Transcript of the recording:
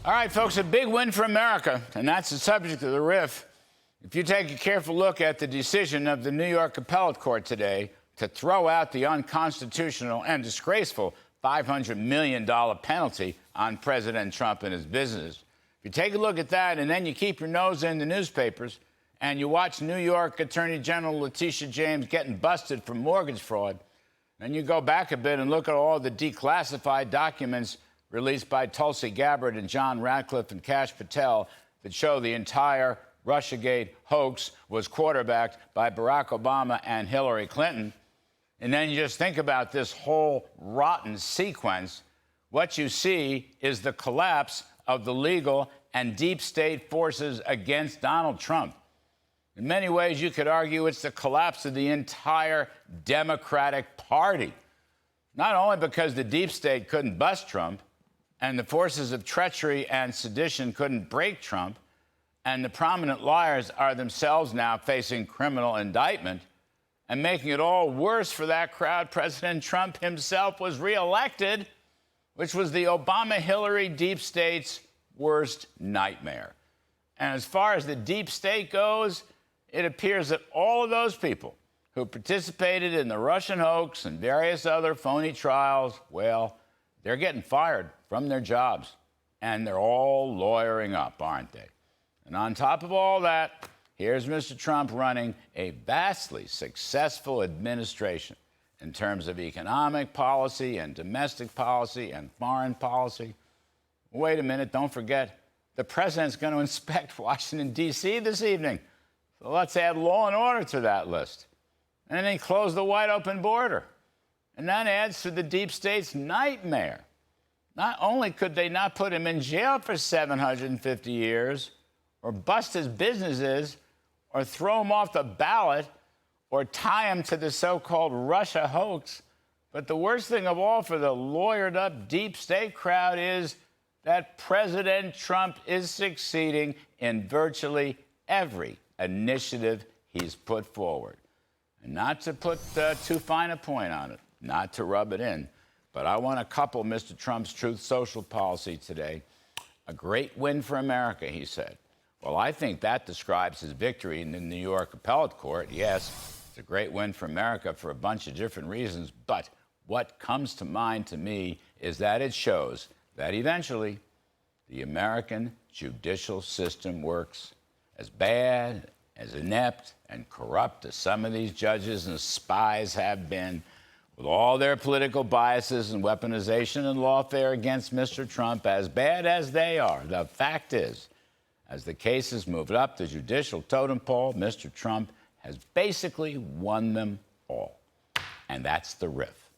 All right, folks, a big win for America, and that's the subject of the riff. If you take a careful look at the decision of the New York Appellate Court today to throw out the unconstitutional and disgraceful $500 million penalty on President Trump and his business, if you take a look at that and then you keep your nose in the newspapers and you watch New York Attorney General Letitia James getting busted for mortgage fraud, and you go back a bit and look at all the declassified documents released by Tulsi Gabbard and John Ratcliffe and Kash Patel that show the entire Russiagate hoax was quarterbacked by Barack Obama and Hillary Clinton. And then you just think about this whole rotten sequence. What you see is the collapse of the legal and deep state forces against Donald Trump. In many ways, you could argue it's the collapse of the entire Democratic Party. Not only because the deep state couldn't bust Trump, and the forces of treachery and sedition couldn't break Trump, and the prominent liars are themselves now facing criminal indictment, and making it all worse for that crowd, President Trump himself was reelected, which was the Obama-Hillary deep state's worst nightmare. And as far as the deep state goes, it appears that all of those people who participated in the Russian hoax and various other phony trials, well, they're getting fired from their jobs, and they're all lawyering up, aren't they? And on top of all that, here's Mr. Trump running a vastly successful administration in terms of economic policy and domestic policy and foreign policy. Wait a minute, don't forget, the president's going to inspect Washington, D.C. this evening. So let's add law and order to that list. And then close the wide open border. And that adds to the deep state's nightmare. Not only could they not put him in jail for 750 years, or bust his businesses, or throw him off the ballot, or tie him to the so-called Russia hoax, but the worst thing of all for the lawyered-up deep state crowd is that President Trump is succeeding in virtually every initiative he's put forward. And not to put too fine a point on it, not to rub it in, but I want to couple Mr. Trump's Truth Social policy today. A great win for America, he said. Well, I think that describes his victory in the New York Appellate Court. Yes, it's a great win for America for a bunch of different reasons, but what comes to mind to me is that it shows that eventually the American judicial system works. As bad, as inept, and corrupt as some of these judges and spies have been, with all their political biases and weaponization and lawfare against Mr. Trump, as bad as they are, the fact is, as the cases moved up the judicial totem pole, Mr. Trump has basically won them all. And that's the riff.